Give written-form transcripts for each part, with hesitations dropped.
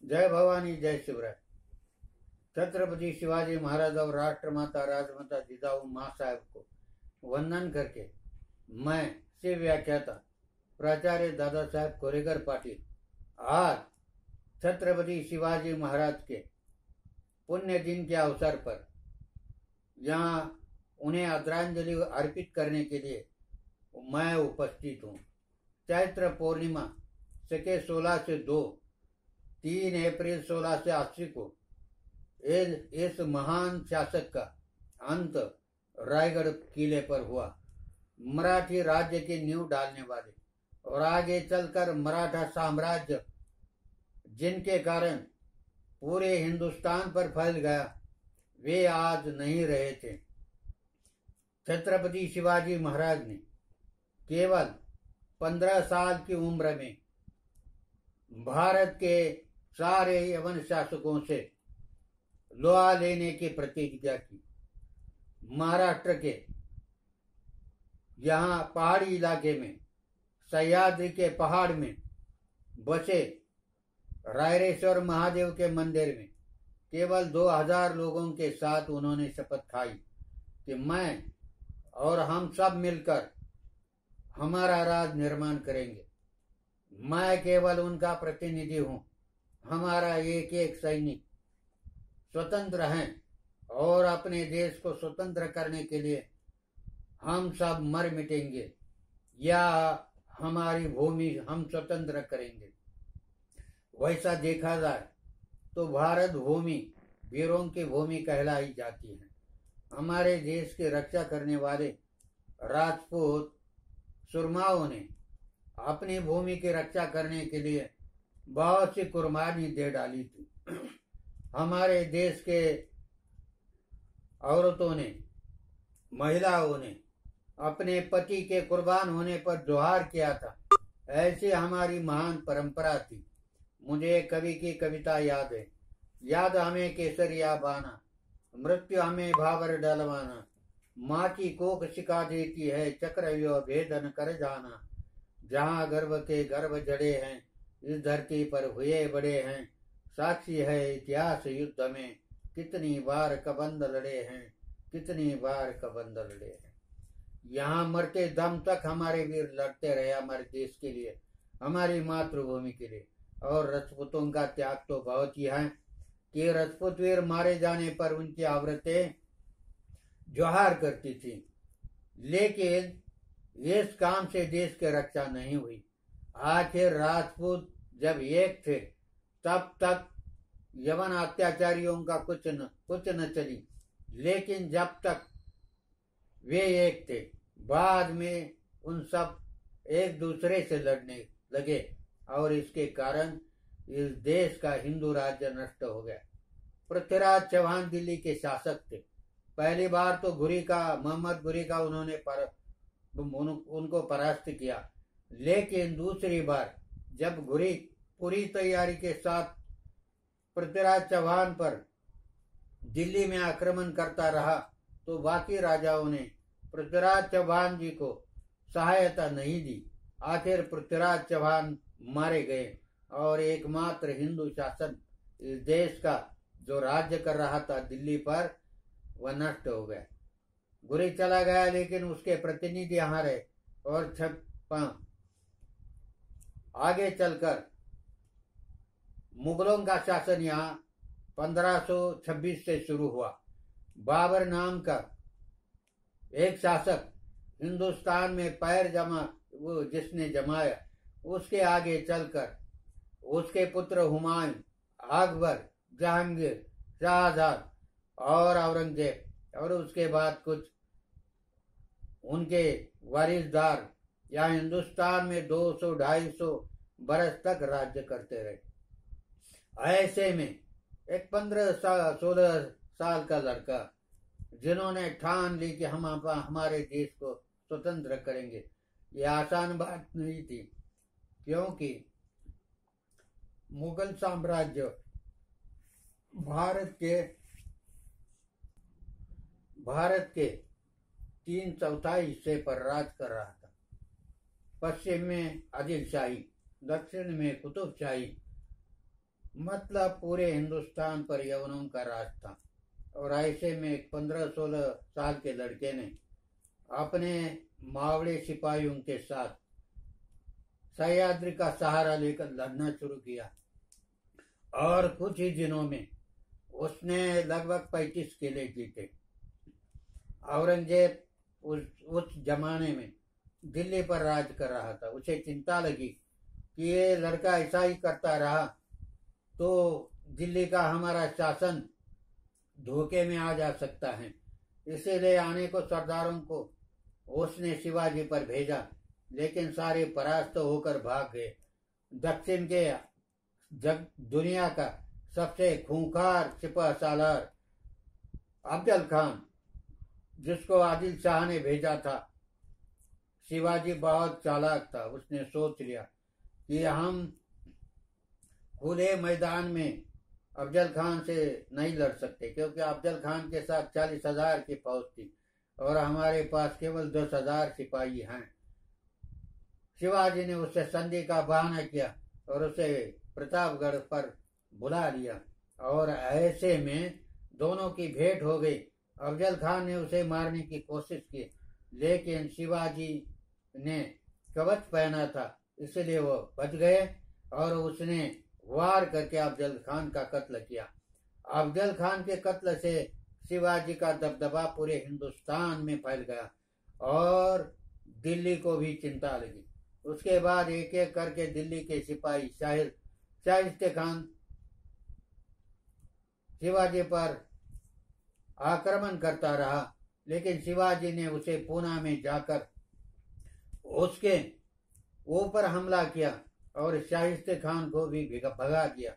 जय भवानी जय शिवराय। छत्रपति शिवाजी महाराज और राष्ट्रमाता राजमाता जिजाऊ माँ साहब को वंदन करके मैं शिव व्याख्याता प्राचार्य दादा साहब कोरेगर पाटिल आज छत्रपति शिवाजी महाराज के पुण्य दिन के अवसर पर यहाँ उन्हें आदरांजलि अर्पित करने के लिए मैं उपस्थित हूँ। चैत्र पूर्णिमा सके 16 से 2 3 अप्रैल 1680 को इस महान शासक का अंत रायगढ़ किले पर हुआ। मराठी राज्य की नींव डालने वाले और आगे चलकर मराठा साम्राज्य जिनके कारण पूरे हिंदुस्तान पर फैल गया, वे आज नहीं रहे थे। छत्रपति शिवाजी महाराज ने केवल 15 साल की उम्र में भारत के सारे यवन शासकों से लोहा लेने की प्रतिज्ञा की। महाराष्ट्र के यहाँ पहाड़ी इलाके में सह्याद्री के पहाड़ में बसे रायरेश्वर महादेव के मंदिर में केवल 2000 लोगों के साथ उन्होंने शपथ खाई कि मैं और हम सब मिलकर हमारा राज निर्माण करेंगे। मैं केवल उनका प्रतिनिधि हूँ। हमारा एक एक सैनिक स्वतंत्र हैं और अपने देश को स्वतंत्र करने के लिए हम सब मर मिटेंगे या हमारी भूमि हम स्वतंत्र करेंगे। वैसा देखा जाए तो भारत भूमि वीरों की भूमि कहलाई जाती है। हमारे देश की रक्षा करने वाले राजपूत सुरमाओं ने अपनी भूमि की रक्षा करने के लिए बहुत सी कुर्बानी दे डाली थी। हमारे देश के औरतों ने, महिलाओं ने अपने पति के कुर्बान होने पर जोहार किया था। ऐसी हमारी महान परंपरा थी। मुझे कवि की कविता याद है। याद हमें केसरिया बाना, मृत्यु हमें भावर डलवाना, माँ की कोख सिखा देती है चक्रव्यूह भेदन कर जाना। जहाँ गर्भ के गर्भ जड़े हैं, इस धरती पर हुए बड़े हैं। साक्षी है इतिहास युद्ध में, कितनी बार कबंद लड़े हैं, कितनी बार कबंद लड़े हैं। यहाँ मरते दम तक हमारे वीर लड़ते रहे हमारे देश के लिए, हमारी मातृभूमि के लिए। और राजपूतों का त्याग तो बहुत ही है कि राजपूत वीर मारे जाने पर उनकी औरतें जोहार करती थी, लेकिन इस काम से देश की रक्षा नहीं हुई। आखिर राजपूत जब एक थे तब तक यवन अत्याचारियों का कुछ न चली, लेकिन जब तक वे एक थे, बाद में उन सब एक दूसरे से लड़ने लगे और इसके कारण इस देश का हिंदू राज्य नष्ट हो गया। पृथ्वीराज चौहान दिल्ली के शासक थे। पहली बार तो मोहम्मद घुरी का उन्होंने उनको परास्त किया, लेकिन दूसरी बार जब घुरी पूरी तैयारी के साथ पृथ्वीराज चौहान पर दिल्ली में आक्रमण करता रहा तो बाकी राजाओं ने पृथ्वीराज चौहान जी को सहायता नहीं दी। आखिर पृथ्वीराज चौहान मारे गए और एकमात्र हिंदू शासन इस देश का जो राज्य कर रहा था दिल्ली पर, वह नष्ट हो गया। घुरी चला गया, लेकिन उसके प्रतिनिधि यहाँ रहे और आगे चलकर मुगलों का शासन यहाँ 1526 से शुरू हुआ। बाबर नाम का एक शासक हिंदुस्तान में पैर जिसने जमाया, उसके आगे चलकर उसके पुत्र हुमायूं, अकबर, जहांगीर, शाहजहां और औरंगजेब और उसके बाद कुछ उनके वारिसदार या हिंदुस्तान में 200-250 बरस तक राज्य करते रहे। ऐसे में एक 15-16 साल का लड़का जिन्होंने ठान ली कि हम हमारे देश को स्वतंत्र करेंगे, ये आसान बात नहीं थी, क्योंकि मुगल साम्राज्य भारत के 3/4 हिस्से पर राज कर रहा था। पश्चिम में आदिलशाही, दक्षिण में कुतुबशाही, मतलब पूरे हिंदुस्तान पर यवनों का राज था। और ऐसे में 15-16 साल के लड़के ने अपने मावड़े सिपाहियों के साथ सह्याद्री का सहारा लेकर लड़ना शुरू किया और कुछ ही दिनों में उसने लगभग 35 किले जीते। औरंगजेब उस जमाने में दिल्ली पर राज कर रहा था। उसे चिंता लगी कि ये लड़का ऐसा ही करता रहा तो दिल्ली का हमारा शासन धोखे में आ जा सकता है। इसीलिए आने को सरदारों को उसने शिवाजी पर भेजा, लेकिन सारे परास्त होकर भाग गए। दक्षिण के दुनिया का सबसे खूंखार सिपह सालार अफजल खान, जिसको आदिल शाह ने भेजा था, शिवाजी बहुत चालाक था। उसने सोच लिया कि हम खुले मैदान में अफजल खान से नहीं लड़ सकते, क्योंकि अफजल खान के साथ 40,000 की फौज थी और हमारे पास केवल 10,000 सिपाही हैं। शिवाजी ने उससे संधि का बहाना किया और उसे प्रतापगढ़ पर बुला लिया और ऐसे में दोनों की भेंट हो गई। अफजल खान ने उसे मारने की कोशिश की, लेकिन शिवाजी ने कवच पहना था, इसलिए वो बच गए और उसने वार करके अफजल खान का कत्ल किया। अफजल खान के कत्ल से शिवाजी का दबदबा पूरे हिंदुस्तान में फैल गया और दिल्ली को भी चिंता लगी। उसके बाद एक एक करके दिल्ली के सिपाही शाहिस्ते खान शिवाजी पर आक्रमण करता रहा, लेकिन शिवाजी ने उसे पूना में जाकर उसके ऊपर हमला किया और शाहिस्ते खान को भी भगा दिया।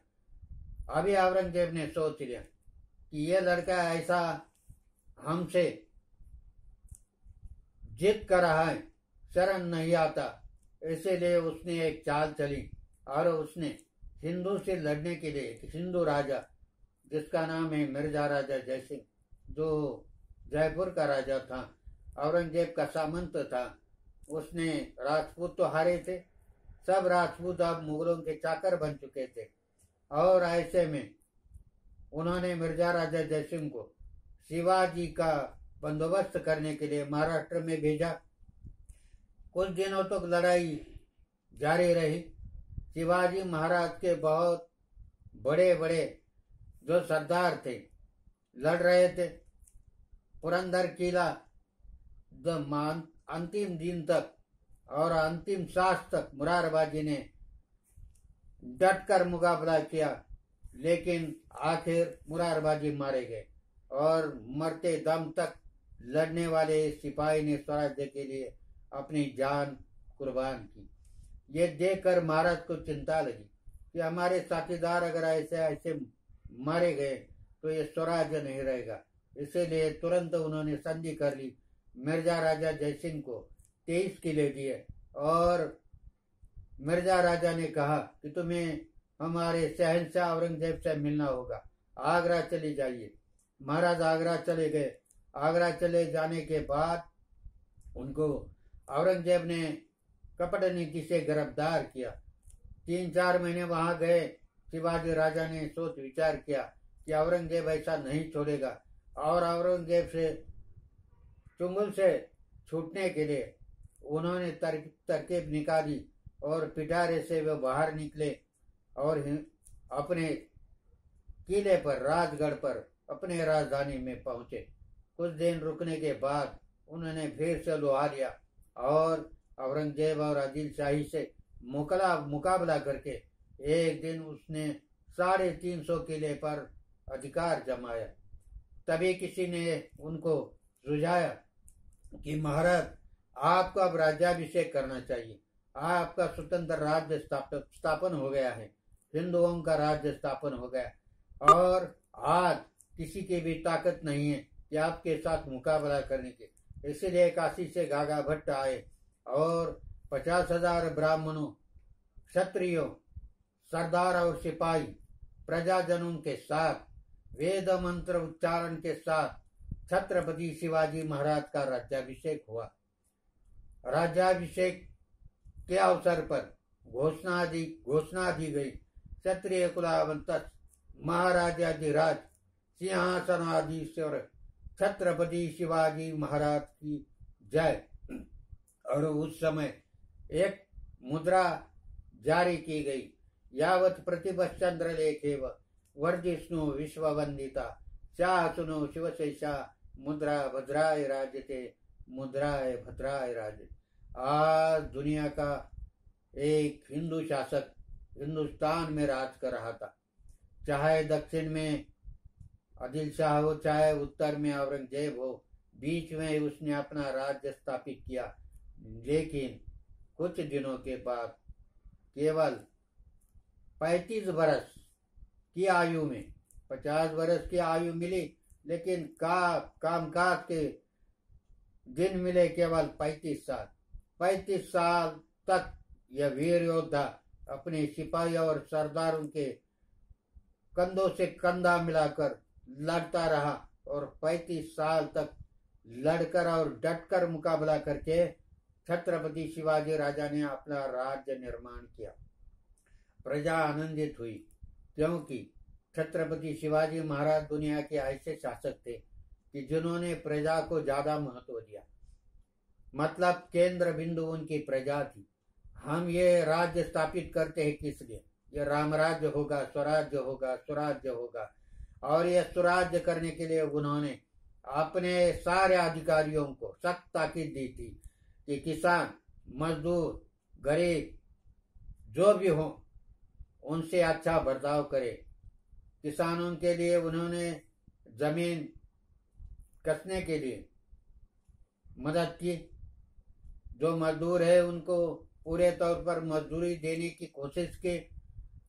अभी औरंगजेब ने सोच लिया कि यह लड़का ऐसा हमसे जिद कर रहा है, शरण नहीं आता, इसीलिए उसने एक चाल चली और उसने हिंदू से लड़ने के लिए एक हिंदू राजा, जिसका नाम है मिर्जा राजा जयसिंह, जो जयपुर का राजा था, औरंगजेब का सामंत था, उसने राजपूत तो हारे थे, सब राजपूत अब मुगलों के चाकर बन चुके थे। और ऐसे में उन्होंने मिर्जा राजा जयसिंह को शिवाजी का बंदोबस्त करने के लिए महाराष्ट्र में भेजा। कुछ दिनों तक लड़ाई जारी रही। शिवाजी महाराज के बहुत बड़े बड़े जो सरदार थे लड़ रहे थे। पुरंदर किला अंतिम दिन तक और अंतिम सांस तक मुरारबाजी ने डट कर मुकाबला किया, लेकिन आखिर मुरारबाजी मारे गए और मरते दम तक लड़ने वाले सिपाही ने स्वराज्य के लिए अपनी जान कुर्बान की। ये देखकर महाराज को चिंता लगी कि हमारे साथीदार अगर ऐसे ऐसे मारे गए तो ये स्वराज्य नहीं रहेगा। इसीलिए तुरंत उन्होंने संधि कर ली। मिर्जा राजा जयसिंह को 23 किले दिए और मिर्जा राजा ने कहा कि तुम्हें हमारे शहंशाह औरंगजेब से मिलना होगा, आगरा चली जाइए। महाराज आगरा चले गए। आगरा चले जाने के बाद उनको औरंगजेब ने कपट नीति से गिरफ्तार किया। 3-4 महीने वहां गए। शिवाजी राजा ने सोच विचार किया कि औरंगजेब ऐसा नहीं छोड़ेगा और औरंगजेब से चुंगल से छूटने के लिए उन्होंने तरकीब निकाली और पिटारे से वे बाहर निकले और अपने किले पर, राजगढ़ पर, अपने राजधानी में पहुंचे। कुछ दिन रुकने के बाद उन्होंने फिर से लोहा लिया और औरंगजेब और आदिल शाही से मुकाबला करके एक दिन उसने 350 किले पर अधिकार जमाया। तभी किसी ने उनको सुझाया कि महाराज, आपको अब राज्याभिषेक करना चाहिए। आपका स्वतंत्र राज्य स्थापन हो गया है, हिंदुओं का राज्य स्थापन हो गया और आज किसी की भी ताकत नहीं है कि आपके साथ मुकाबला करने की। इसीलिए काशी से गागा भट्ट आए और 50,000 ब्राह्मणों, क्षत्रियों, सरदार और सिपाही प्रजाजनों के साथ वेद मंत्र उच्चारण के साथ छत्रपति शिवाजी महाराज का राज्याभिषेक हुआ। राज्याभिषेक के अवसर पर घोषणा दी गई क्षत्रिय कुलावंत महाराजाधिराज सिंहासनाधीश्वर छत्रपति शिवाजी महाराज की जय। और उस समय एक मुद्रा जारी की गई, यावत प्रतिपश्चंद्र लेखेव वर्जिष्णु विश्ववंदिता शाह सुनो शिवशेषा मुद्रा भद्राय राजते मुद्राय भद्राय राज। आज दुनिया का एक हिंदू शासक हिंदुस्तान में राज कर रहा था, चाहे दक्षिण में आदिल शाह हो चाहे उत्तर में औरंगजेब हो, बीच में उसने अपना राज्य स्थापित किया। लेकिन कुछ दिनों के बाद केवल 35 वर्ष की आयु में 50 वर्ष की आयु मिली, लेकिन कामकाज के दिन मिले केवल 35 साल। 35 साल तक यह वीर योद्धा अपने सिपाही और सरदारों के कंधों से कंधा मिलाकर लड़ता रहा और 35 साल तक लड़कर और डटकर मुकाबला करके छत्रपति शिवाजी राजा ने अपना राज्य निर्माण किया। प्रजा आनंदित हुई, क्योंकि छत्रपति शिवाजी महाराज दुनिया के ऐसे शासक थे कि जिन्होंने प्रजा को ज्यादा महत्व दिया, मतलब केंद्र बिंदु उनकी प्रजा थी। हम ये राज्य स्थापित करते हैं किस लिए? ये राम राज्य होगा, स्वराज्य होगा, स्वराज्य होगा। और यह स्वराज्य करने के लिए उन्होंने अपने सारे अधिकारियों को सख्त ताकीद दी थी कि किसान, मजदूर, गरीब जो भी हो उनसे अच्छा बर्ताव करे। किसानों के लिए उन्होंने जमीन कसने के लिए मदद की, जो मजदूर है उनको पूरे तौर पर मजदूरी देने की कोशिश की।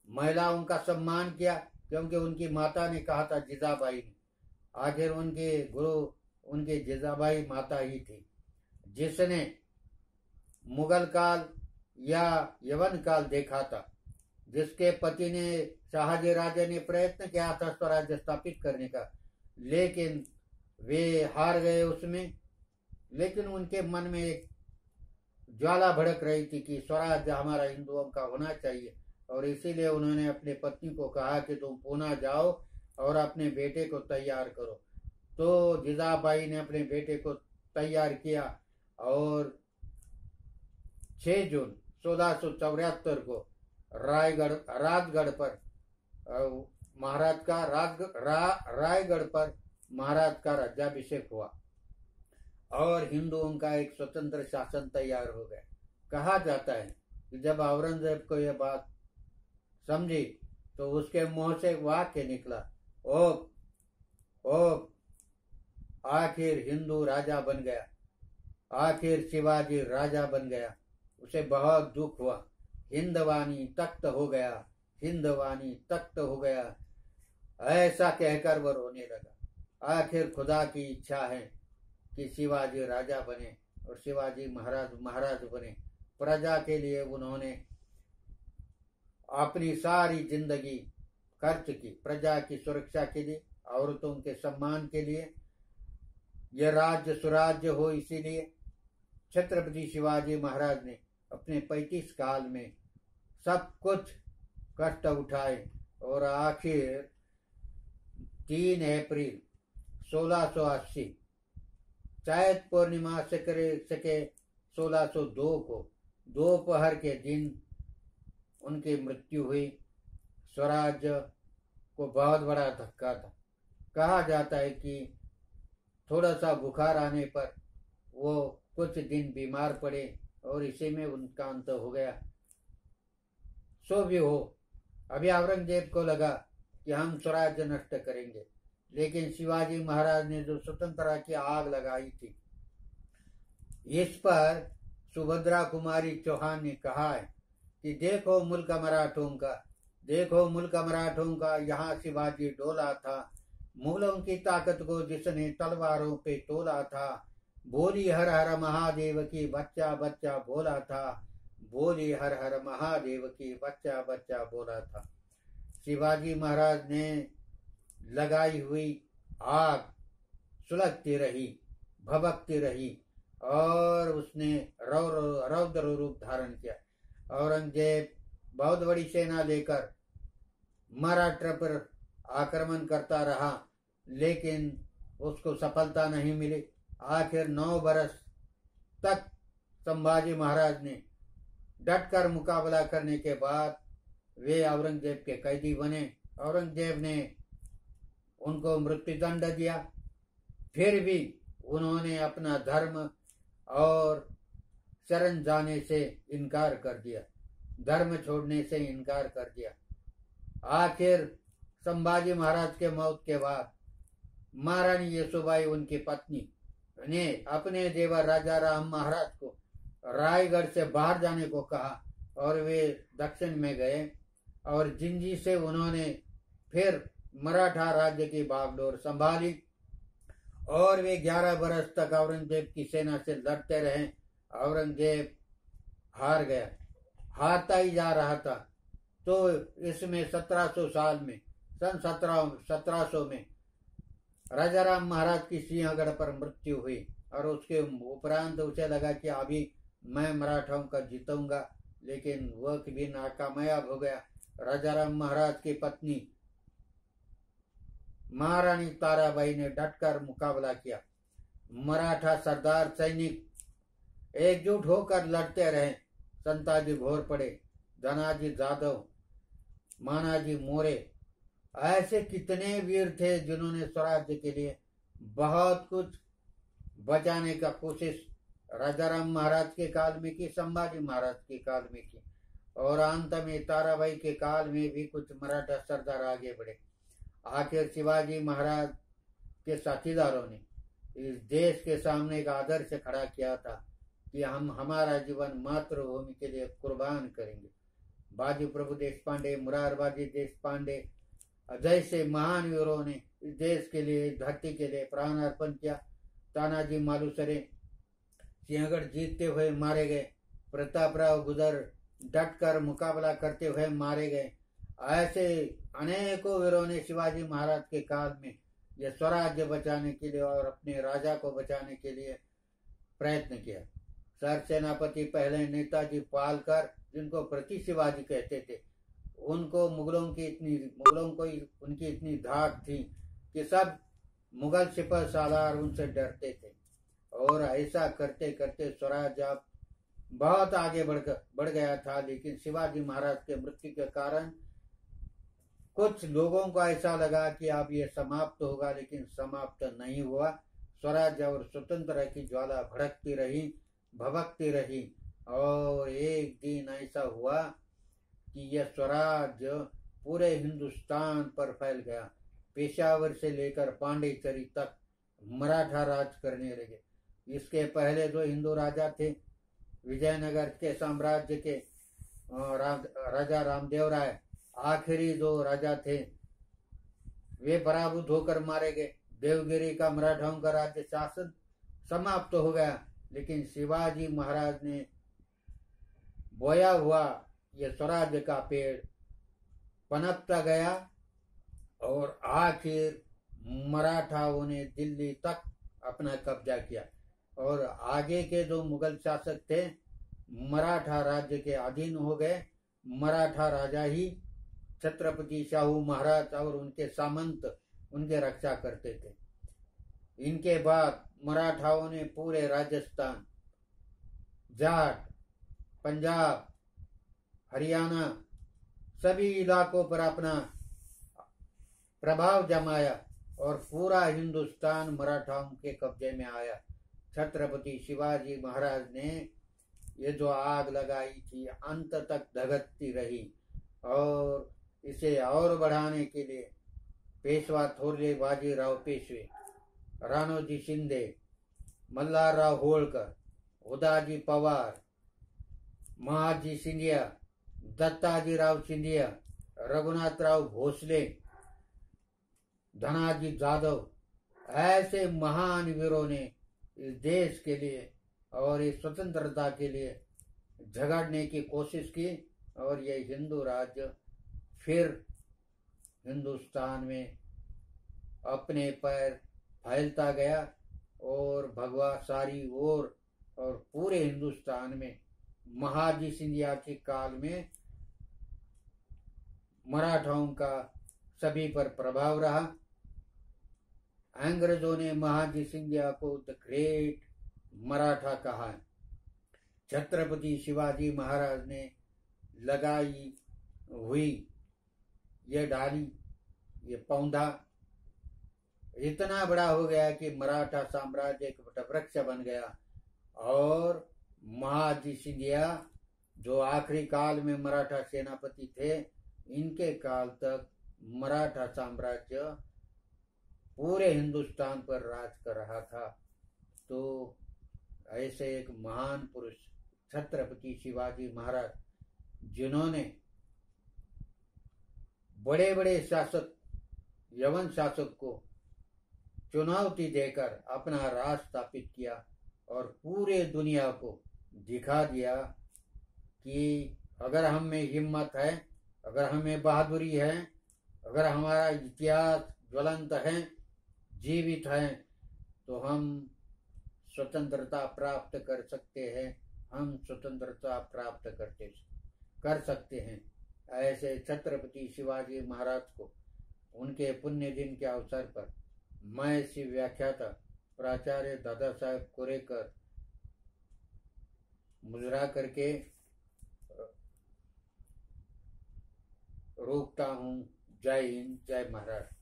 महिलाओं का सम्मान किया, क्योंकि उनकी माता ने कहा था, जिजाबाई ने, आखिर उनके गुरु उनके जिजाबाई माता ही थी, जिसने मुगल काल या यवन काल देखा था, जिसके पति ने शाहजी राजा ने प्रयत्न किया था स्वराज्य स्थापित करने का, लेकिन वे हार गए उसमें। लेकिन उनके मन में एक ज्वाला भड़क रही थी कि स्वराज्य हमारा हिंदुओं का होना चाहिए, और इसीलिए उन्होंने अपने पत्नी को कहा कि तुम पुणे जाओ और अपने बेटे को तैयार करो। तो जिजाबाई ने अपने बेटे को तैयार किया और 6 जून 1674 को राजगढ़ पर रायगढ़ पर महाराज का राज्याभिषेक हुआ और हिंदुओं का एक स्वतंत्र शासन तैयार हो गया। कहा जाता है कि जब औरंगजेब को यह बात समझी तो उसके मुंह से वाक्य निकला, ओ आखिर हिंदू राजा बन गया, आखिर शिवाजी राजा बन गया। उसे बहुत दुख हुआ। हिंदवानी तख्त हो गया, हिंदवानी तख्त हो गया, ऐसा कहकर वह रोने लगा। आखिर खुदा की इच्छा है कि शिवाजी राजा बने और शिवाजी महाराज बने। प्रजा के लिए उन्होंने अपनी सारी जिंदगी खर्च की, प्रजा की सुरक्षा के लिए, औरतों के सम्मान के लिए, यह राज्य सुराज्य हो। इसीलिए छत्रपति शिवाजी महाराज ने अपने 35 साल में सब कुछ कष्ट उठाए और आखिर 3 अप्रैल 1680 चैत पूर्णिमा से 1602 को दोपहर के दिन उनकी मृत्यु हुई। स्वराज्य को बहुत बड़ा धक्का था। कहा जाता है कि थोड़ा सा बुखार आने पर वो कुछ दिन बीमार पड़े और इसी में उनका अंत हो गया। सो भी हो, अभी औरंगजेब को लगा कि हम स्वराज्य नष्ट करेंगे, लेकिन शिवाजी महाराज ने जो स्वतंत्रता की आग लगाई थी, इस पर सुभद्रा कुमारी चौहान ने कहा है कि देखो मुल्क मराठों का, देखो मुल्क मराठों का, यहाँ शिवाजी डोला था। मुगलों की ताकत को जिसने तलवारों पे तोला था, बोली हर हर महादेव की, बच्चा बच्चा बोला था, बोली हर हर महादेव की, बच्चा बच्चा बोला था। शिवाजी महाराज ने लगाई हुई आग सुलगती रही, भभकती रही और उसने रौद्र रूप धारण किया। औरंगजेब बहुत बड़ी सेना लेकर महाराष्ट्र पर आक्रमण करता रहा, लेकिन उसको सफलता नहीं मिली। आखिर 9 बरस तक संभाजी महाराज ने डटकर मुकाबला करने के बाद वे औरंगजेब के कैदी बने। औरंगजेब ने उनको मृत्युदंड दिया, फिर भी उन्होंने अपना धर्म और शरण जाने से इनकार कर दिया, धर्म छोड़ने से इनकार कर दिया। आखिर संभाजी महाराज के मौत के बाद महारानी येसुबाई उनकी पत्नी ने अपने देवर राजा राम महाराज को रायगढ़ से बाहर जाने को कहा और वे दक्षिण में गए और जिंजी से उन्होंने फिर मराठा राज्य की बागडोर संभाली और वे 11 बरस तक औरंगजेब की सेना से लड़ते रहे। औरंगजेब हार गया, हारता ही जा रहा था। तो इसमें 1700 साल में सन 1700 में राजाराम महाराज की सिंहगढ़ पर मृत्यु हुई और उसके उपरांत उसे लगा कि अभी मैं मराठाओं का जीतूंगा, लेकिन वह भी नाकामयाब हो गया। राजाराम महाराज की पत्नी महारानी ताराबाई ने डटकर मुकाबला किया। मराठा सरदार सैनिक एकजुट होकर लड़ते रहे। संताजी घोर पड़े, धनाजी जाधव, मानाजी मोरे, ऐसे कितने वीर थे जिन्होंने स्वराज्य के लिए बहुत कुछ बचाने का कोशिश राजाराम महाराज के काल में की, संभाजी महाराज के काल में की और अंत में ताराबाई के काल में भी कुछ मराठा सरदार आगे बढ़े। आखिर शिवाजी महाराज के साथीदारों ने इस देश के सामने एक आदर्श खड़ा किया था कि हम हमारा जीवन मातृभूमि के लिए कुर्बान करेंगे। बाजी प्रभु देश पांडे, मुरारबाजी देश पांडे जैसे महान वीरों ने इस देश के लिए, इस धरती के लिए प्राण अर्पण किया। तानाजी मालुसरे सिंहगढ़ जीतते हुए मारे गए। प्रतापराव गुजर डटकर मुकाबला करते हुए मारे गए। ऐसे अनेकों वीरों ने शिवाजी महाराज के काल में यह स्वराज्य बचाने के लिए और अपने राजा को बचाने के लिए प्रयत्न किया। सर सेनापति पहले नेताजी पालकर, जिनको प्रति शिवाजी कहते थे, उनको मुगलों को उनकी इतनी धाक थी कि सब मुगल सिपह सालार उनसे डरते थे और ऐसा करते करते स्वराज्य बहुत आगे बढ़ गया था। लेकिन शिवाजी महाराज के मृत्यु के कारण कुछ लोगों को ऐसा लगा कि अब ये समाप्त होगा, लेकिन समाप्त नहीं हुआ। स्वराज्य और स्वतंत्र की ज्वाला भड़कती रही, भभकती रही और एक दिन ऐसा हुआ कि यह स्वराज्य पूरे हिंदुस्तान पर फैल गया। पेशावर से लेकर पांडिचेरी तक मराठा राज करने लगे। इसके पहले जो हिंदू राजा थे, विजयनगर के साम्राज्य के राजा रामदेव राय आखिरी जो राजा थे, वे पराभूत होकर मारे गए। देवगिरी का मराठाओं का राज्य शासन समाप्त हो गया। लेकिन शिवाजी महाराज ने बोया हुआ यह स्वराज्य का पेड़ पनपता गया और आखिर मराठाओं ने दिल्ली तक अपना कब्जा किया और आगे के जो मुगल शासक थे मराठा राज्य के अधीन हो गए। मराठा राजा ही छत्रपति शाहू महाराज और उनके सामंत उनके रक्षा करते थे। इनके बाद मराठाओं ने पूरे राजस्थान, जाट, पंजाब, हरियाणा सभी इलाकों पर अपना प्रभाव जमाया और पूरा हिंदुस्तान मराठाओं के कब्जे में आया। छत्रपति शिवाजी महाराज ने ये जो आग लगाई थी अंत तक धगकती रही और इसे और बढ़ाने के लिए पेशवा थोरले बाजीराव पेशवे, राणोजी शिंदे, मल्हारराव होळकर, उदाजी पवार, महाजी सिंधिया, दत्ताजीराव सिंधिया, रघुनाथराव भोसले, धनाजी जाधव, ऐसे महान वीरों ने इस देश के लिए और इस स्वतंत्रता के लिए झगड़ने की कोशिश की और ये हिंदू राज्य फिर हिंदुस्तान में अपने पैर फैलता गया और भगवा सारी ओर और पूरे हिंदुस्तान में महाजी सिंधिया के काल में मराठाओं का सभी पर प्रभाव रहा। अंग्रेजों ने महाजी सिंधिया को द ग्रेट मराठा कहा है। छत्रपति शिवाजी महाराज ने लगाई हुई ये डाली, ये पौधा इतना बड़ा हो गया कि मराठा साम्राज्य एक वृक्ष बन गया। और महाजी सिंधिया जो आखिरी काल में मराठा सेनापति थे, इनके काल तक मराठा साम्राज्य पूरे हिंदुस्तान पर राज कर रहा था। तो ऐसे एक महान पुरुष छत्रपति शिवाजी महाराज, जिन्होंने बड़े बड़े शासक, यवन शासक को चुनौती देकर अपना राज स्थापित किया और पूरे दुनिया को दिखा दिया कि अगर हम में हिम्मत है, अगर हमें बहादुरी है, अगर हमारा इतिहास ज्वलंत है, जीवित है, तो हम स्वतंत्रता प्राप्त कर सकते हैं, हम स्वतंत्रता प्राप्त कर सकते हैं। ऐसे छत्रपति शिवाजी महाराज को उनके पुण्य दिन के अवसर पर मैं श्री व्याख्याता प्राचार्य दादा साहेब कोरेकर मुजरा करके रोकता हूँ। जय हिंद, जय महाराष्ट्र।